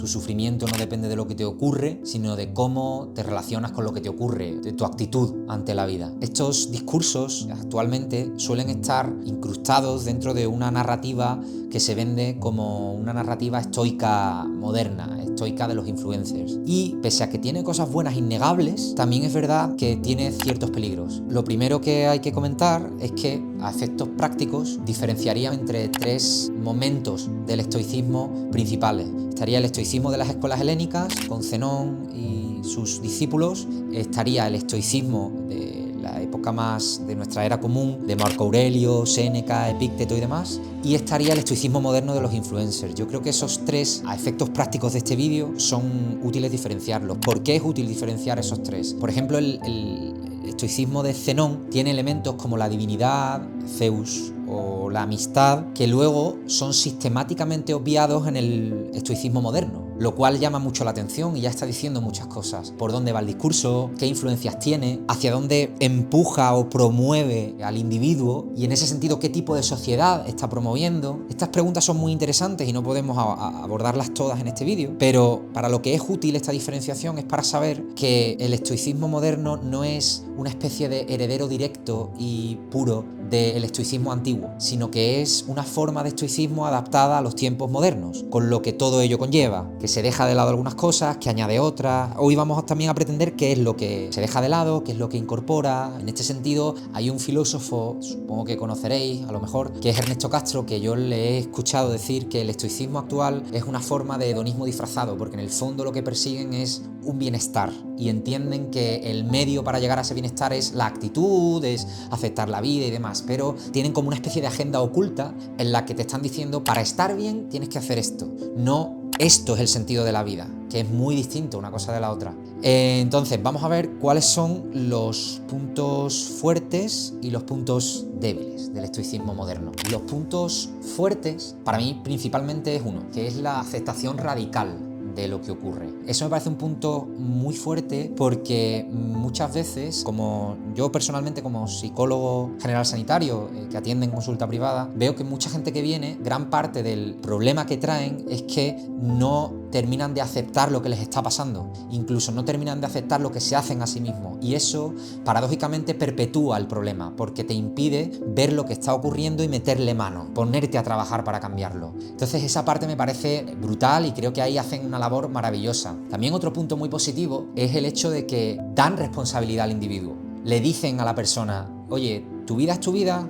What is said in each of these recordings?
Tu sufrimiento no depende de lo que te ocurre, sino de cómo te relacionas con lo que te ocurre, de tu actitud ante la vida. Estos discursos actualmente suelen estar incrustados dentro de una narrativa que se vende como una narrativa estoica moderna, estoica de los influencers. Y pese a que tiene cosas buenas innegables, también es verdad que tiene ciertos peligros. Lo primero que hay que comentar es que a efectos prácticos diferenciaría entre tres momentos del estoicismo principales. Estaría el estoicismo de las escuelas helénicas, con Zenón y sus discípulos. Estaría el estoicismo de la época más de nuestra era común, de Marco Aurelio, Séneca, Epicteto y demás. Y estaría el estoicismo moderno de los influencers. Yo creo que esos tres, a efectos prácticos de este vídeo, son útiles diferenciarlos. ¿Por qué es útil diferenciar esos tres? Por ejemplo, el estoicismo de Zenón tiene elementos como la divinidad, Zeus o la amistad, que luego son sistemáticamente obviados en el estoicismo moderno, lo cual llama mucho la atención y ya está diciendo muchas cosas. Por dónde va el discurso, qué influencias tiene, hacia dónde empuja o promueve al individuo y en ese sentido qué tipo de sociedad está promoviendo. Estas preguntas son muy interesantes y no podemos abordarlas todas en este vídeo, pero para lo que es útil esta diferenciación es para saber que el estoicismo moderno no es una especie de heredero directo y puro del estoicismo antiguo, sino que es una forma de estoicismo adaptada a los tiempos modernos, con lo que todo ello conlleva, que se deja de lado algunas cosas, que añade otras. Hoy vamos también a pretender qué es lo que se deja de lado, qué es lo que incorpora. En este sentido, hay un filósofo, supongo que conoceréis a lo mejor, que es Ernesto Castro, que yo le he escuchado decir que el estoicismo actual es una forma de hedonismo disfrazado, porque en el fondo lo que persiguen es un bienestar y entienden que el medio para llegar a ese bienestar es la actitud, es aceptar la vida y demás, pero tienen como una especie de agenda oculta en la que te están diciendo para estar bien tienes que hacer esto, no esto es el sentido de la vida, que es muy distinto una cosa de la otra. Entonces vamos a ver cuáles son los puntos fuertes y los puntos débiles del estoicismo moderno. Los puntos fuertes para mí principalmente es uno, que es la aceptación radical de lo que ocurre. Eso me parece un punto muy fuerte porque muchas veces, como yo personalmente como psicólogo general sanitario que atiende en consulta privada, veo que mucha gente que viene, gran parte del problema que traen es que no terminan de aceptar lo que les está pasando, incluso no terminan de aceptar lo que se hacen a sí mismos, y eso paradójicamente perpetúa el problema porque te impide ver lo que está ocurriendo y meterle mano, ponerte a trabajar para cambiarlo. Entonces esa parte me parece brutal y creo que ahí hacen una labor maravillosa. También otro punto muy positivo es el hecho de que dan responsabilidad al individuo. Le dicen a la persona, oye, tu vida es tuya,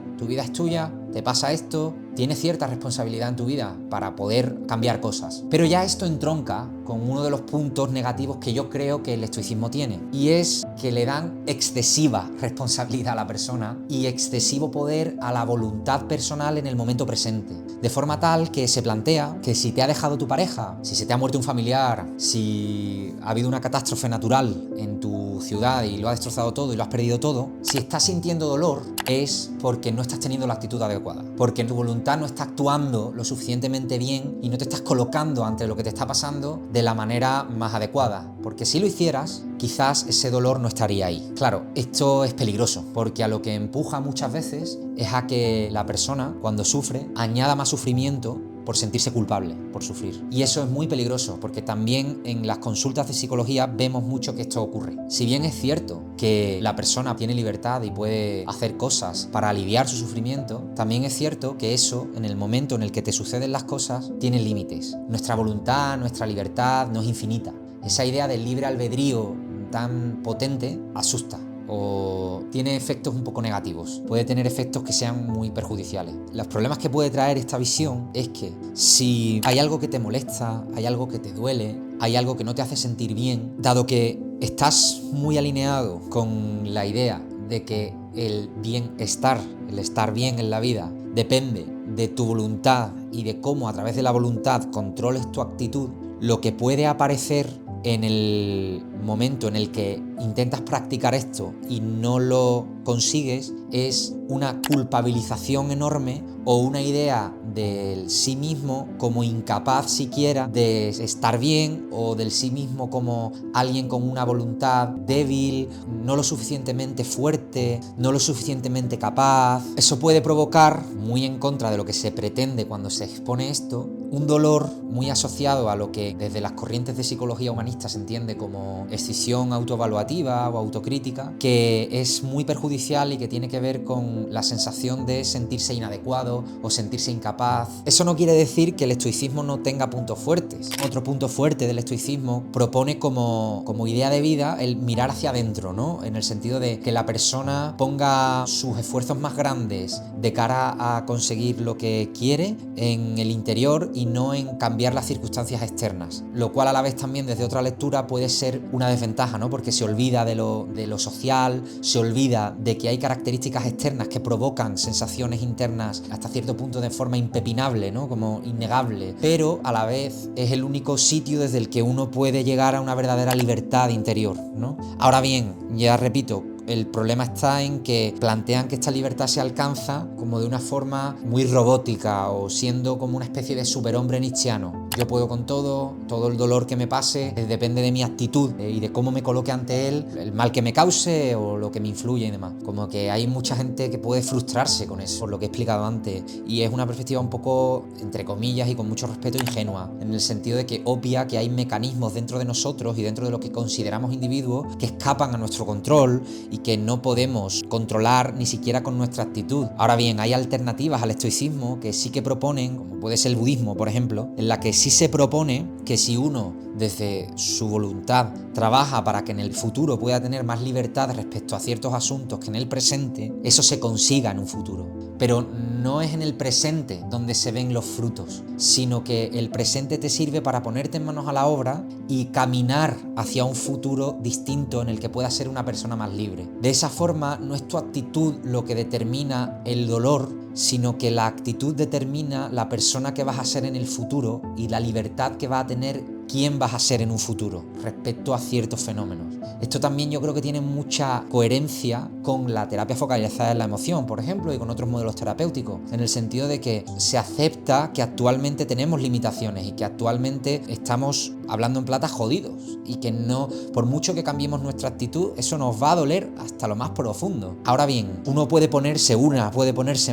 te pasa esto, tienes cierta responsabilidad en tu vida para poder cambiar cosas. Pero ya esto entronca con uno de los puntos negativos que yo creo que el estoicismo tiene, y es que le dan excesiva responsabilidad a la persona y excesivo poder a la voluntad personal en el momento presente, de forma tal que se plantea que si te ha dejado tu pareja, si se te ha muerto un familiar, si ha habido una catástrofe natural en tu ciudad y lo ha destrozado todo y lo has perdido todo, si estás sintiendo dolor es porque no estás teniendo la actitud adecuada, porque tu voluntad no está actuando lo suficientemente bien y no te estás colocando ante lo que te está pasando de la manera más adecuada, porque si lo hicieras, quizás ese dolor no estaría ahí. Claro, esto es peligroso, porque a lo que empuja muchas veces es a que la persona, cuando sufre, añada más sufrimiento por sentirse culpable, por sufrir. Y eso es muy peligroso, porque también en las consultas de psicología vemos mucho que esto ocurre. Si bien es cierto que la persona tiene libertad y puede hacer cosas para aliviar su sufrimiento, también es cierto que eso, en el momento en el que te suceden las cosas, tiene límites. Nuestra voluntad, nuestra libertad no es infinita. Esa idea del libre albedrío tan potente asusta, o tiene efectos un poco negativos, puede tener efectos que sean muy perjudiciales. Los problemas que puede traer esta visión es que si hay algo que te molesta, hay algo que te duele, hay algo que no te hace sentir bien, dado que estás muy alineado con la idea de que el bienestar, el estar bien en la vida, depende de tu voluntad y de cómo a través de la voluntad controles tu actitud, lo que puede aparecer en el momento en el que intentas practicar esto y no lo consigues es una culpabilización enorme o una idea del sí mismo como incapaz siquiera de estar bien, o del sí mismo como alguien con una voluntad débil, no lo suficientemente fuerte, no lo suficientemente capaz. Eso puede provocar, muy en contra de lo que se pretende cuando se expone esto, un dolor muy asociado a lo que desde las corrientes de psicología humanista se entiende como escisión autoevaluativa o autocrítica, que es muy perjudicial y que tiene que ver con la sensación de sentirse inadecuado o sentirse incapaz. Eso no quiere decir que el estoicismo no tenga puntos fuertes. Otro punto fuerte del estoicismo propone como idea de vida el mirar hacia adentro, ¿no? En el sentido de que la persona ponga sus esfuerzos más grandes de cara a conseguir lo que quiere en el interior y no en cambiar las circunstancias externas, lo cual a la vez también desde otra lectura puede ser una desventaja, ¿no? Porque se olvida de lo social, se olvida de que hay características externas que provocan sensaciones internas hasta cierto punto de forma impepinable, ¿no? Como innegable, pero a la vez es el único sitio desde el que uno puede llegar a una verdadera libertad interior, ¿no? Ahora bien, ya repito, el problema está en que plantean que esta libertad se alcanza como de una forma muy robótica o siendo como una especie de superhombre nietzscheano. Yo puedo con todo el dolor que me pase depende de mi actitud y de cómo me coloque ante él, el mal que me cause o lo que me influye y demás. Como que hay mucha gente que puede frustrarse con eso, por lo que he explicado antes, y es una perspectiva un poco, entre comillas y con mucho respeto, ingenua, en el sentido de que obvia que hay mecanismos dentro de nosotros y dentro de lo que consideramos individuos que escapan a nuestro control y que no podemos controlar ni siquiera con nuestra actitud. Ahora bien, hay alternativas al estoicismo que sí que proponen, como puede ser el budismo, por ejemplo, en la que sí se propone que si uno desde su voluntad trabaja para que en el futuro pueda tener más libertad respecto a ciertos asuntos que en el presente, eso se consiga en un futuro. Pero no es en el presente donde se ven los frutos, sino que el presente te sirve para ponerte en manos a la obra y caminar hacia un futuro distinto en el que puedas ser una persona más libre. De esa forma, no es tu actitud lo que determina el dolor, sino que la actitud determina la persona que vas a ser en el futuro y la libertad que va a tener quién vas a ser en un futuro respecto a ciertos fenómenos. Esto también yo creo que tiene mucha coherencia con la terapia focalizada en la emoción, por ejemplo, y con otros modelos terapéuticos, en el sentido de que se acepta que actualmente tenemos limitaciones y que actualmente estamos, hablando en plata, jodidos, y que no, por mucho que cambiemos nuestra actitud, eso nos va a doler hasta lo más profundo. Ahora bien, una puede ponerse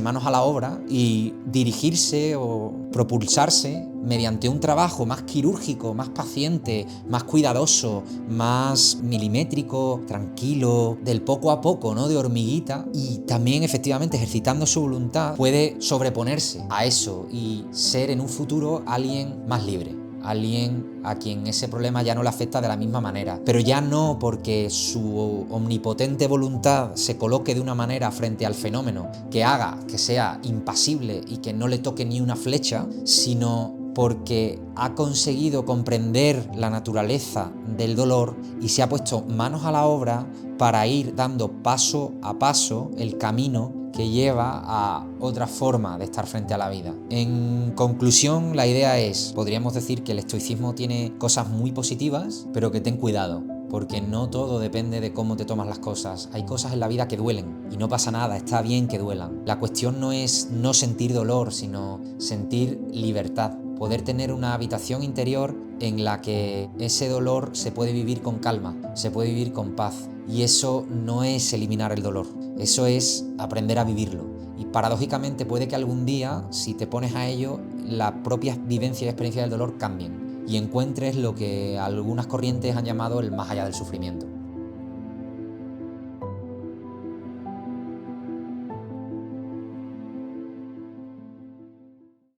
manos a la obra y dirigirse o propulsarse mediante un trabajo más quirúrgico, más paciente, más cuidadoso, más milimétrico, tranquilo, del poco a poco, ¿no? De hormiguita, y también efectivamente ejercitando su voluntad puede sobreponerse a eso y ser en un futuro alguien más libre. Alguien a quien ese problema ya no le afecta de la misma manera, pero ya no porque su omnipotente voluntad se coloque de una manera frente al fenómeno que haga que sea impasible y que no le toque ni una flecha, sino porque ha conseguido comprender la naturaleza del dolor y se ha puesto manos a la obra para ir dando paso a paso el camino que lleva a otra forma de estar frente a la vida. En conclusión, la idea es, podríamos decir que el estoicismo tiene cosas muy positivas, pero que ten cuidado, porque no todo depende de cómo te tomas las cosas. Hay cosas en la vida que duelen y no pasa nada, está bien que duelan. La cuestión no es no sentir dolor, sino sentir libertad. Poder tener una habitación interior en la que ese dolor se puede vivir con calma, se puede vivir con paz. Y eso no es eliminar el dolor, eso es aprender a vivirlo. Y paradójicamente puede que algún día, si te pones a ello, las propias vivencias y experiencias del dolor cambien y encuentres lo que algunas corrientes han llamado el más allá del sufrimiento.